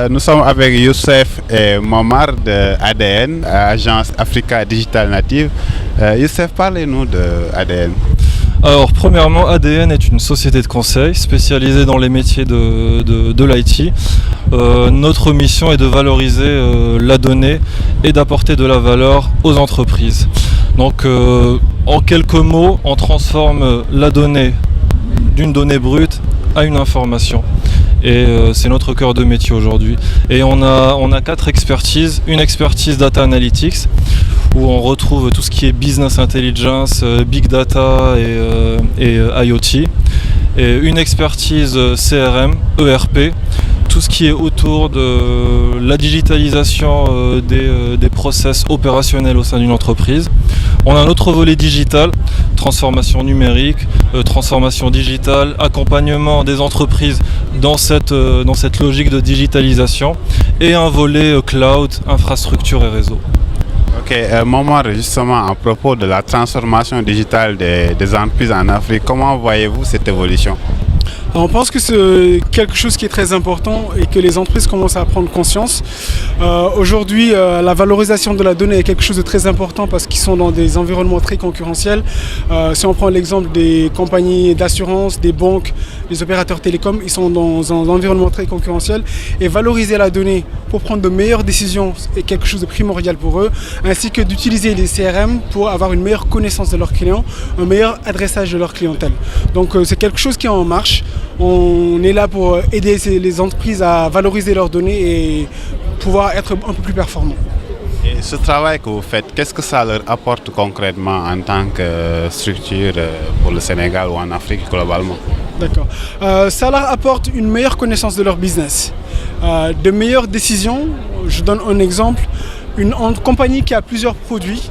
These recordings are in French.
Nous sommes avec Youssef et Momar de ADN, Agence Africa Digital Native. Youssef, parlez-nous de ADN. Alors, premièrement, ADN est une société de conseil spécialisée dans les métiers de l'IT. Notre mission est de valoriser la donnée et d'apporter de la valeur aux entreprises. Donc, en quelques mots, on transforme la donnée d'une donnée brute à une information. Et c'est notre cœur de métier aujourd'hui. Et on a 4 expertises. Une expertise data analytics, où on retrouve tout ce qui est business intelligence, big data et IoT. Et une expertise CRM, ERP, tout ce qui est autour de la digitalisation des process opérationnels au sein d'une entreprise. On a un autre volet digital, transformation numérique, transformation digitale, accompagnement des entreprises dans cette logique de digitalisation, et un volet cloud, infrastructure et réseau. Ok, Momar, justement, à propos de la transformation digitale des entreprises en Afrique, comment voyez-vous cette évolution? On pense que c'est quelque chose qui est très important et que les entreprises commencent à prendre conscience. Aujourd'hui, la valorisation de la donnée est quelque chose de très important parce qu'ils sont dans des environnements très concurrentiels. Si on prend l'exemple des compagnies d'assurance, des banques, des opérateurs télécoms, ils sont dans un environnement très concurrentiel. Et valoriser la donnée pour prendre de meilleures décisions est quelque chose de primordial pour eux, ainsi que d'utiliser les CRM pour avoir une meilleure connaissance de leurs clients, un meilleur adressage de leur clientèle. Donc c'est quelque chose qui est en marche. On est là pour aider les entreprises à valoriser leurs données et pouvoir être un peu plus performants. Et ce travail que vous faites, qu'est-ce que ça leur apporte concrètement en tant que structure pour le Sénégal ou en Afrique globalement? D'accord. Ça leur apporte une meilleure connaissance de leur business, de meilleures décisions. Je donne un exemple. Une compagnie qui a plusieurs produits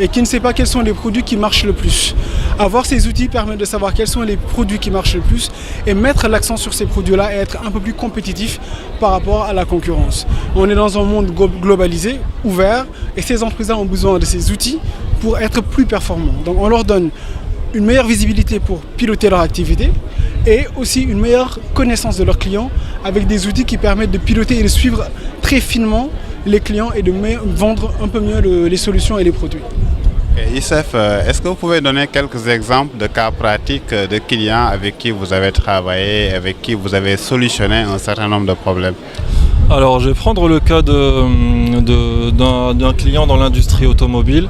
et qui ne sait pas quels sont les produits qui marchent le plus. Avoir ces outils permet de savoir quels sont les produits qui marchent le plus et mettre l'accent sur ces produits-là et être un peu plus compétitif par rapport à la concurrence. On est dans un monde globalisé, ouvert, et ces entreprises-là ont besoin de ces outils pour être plus performants. Donc on leur donne une meilleure visibilité pour piloter leur activité et aussi une meilleure connaissance de leurs clients avec des outils qui permettent de piloter et de suivre très finement les clients et de vendre un peu mieux les solutions et les produits. Et Youssef, est-ce que vous pouvez donner quelques exemples de cas pratiques de clients avec qui vous avez travaillé, avec qui vous avez solutionné un certain nombre de problèmes? Alors, je vais prendre le cas d'un client dans l'industrie automobile.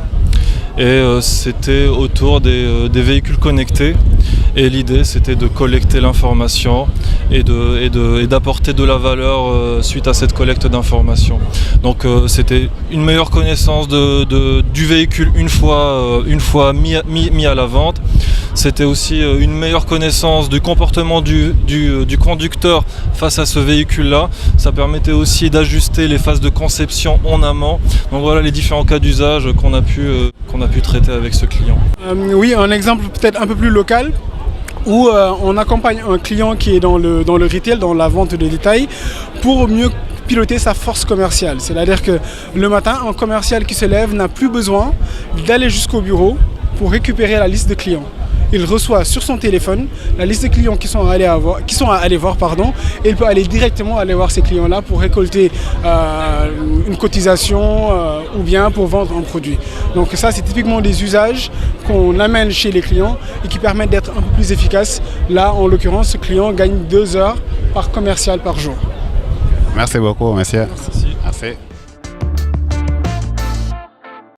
Et c'était autour des véhicules connectés. Et l'idée, c'était de collecter l'information et d'apporter de la valeur suite à cette collecte d'informations. Donc c'était une meilleure connaissance du véhicule une fois mis à la vente. C'était aussi une meilleure connaissance du comportement du conducteur face à ce véhicule-là. Ça permettait aussi d'ajuster les phases de conception en amont. Donc voilà les différents cas d'usage qu'on a pu traiter avec ce client. Oui, un exemple peut-être un peu plus local, où on accompagne un client qui est dans le retail, dans la vente de détail, pour mieux piloter sa force commerciale. C'est-à-dire que le matin, un commercial qui se lève n'a plus besoin d'aller jusqu'au bureau pour récupérer la liste de clients. Il reçoit sur son téléphone la liste de clients qui sont à aller voir, et il peut aller directement aller voir ces clients-là pour récolter une cotisation ou bien pour vendre un produit. Donc ça, c'est typiquement des usages qu'on amène chez les clients et qui permettent d'être un peu plus efficaces. Là, en l'occurrence, ce client gagne 2 heures par commercial par jour. Merci beaucoup, monsieur. Merci. Merci.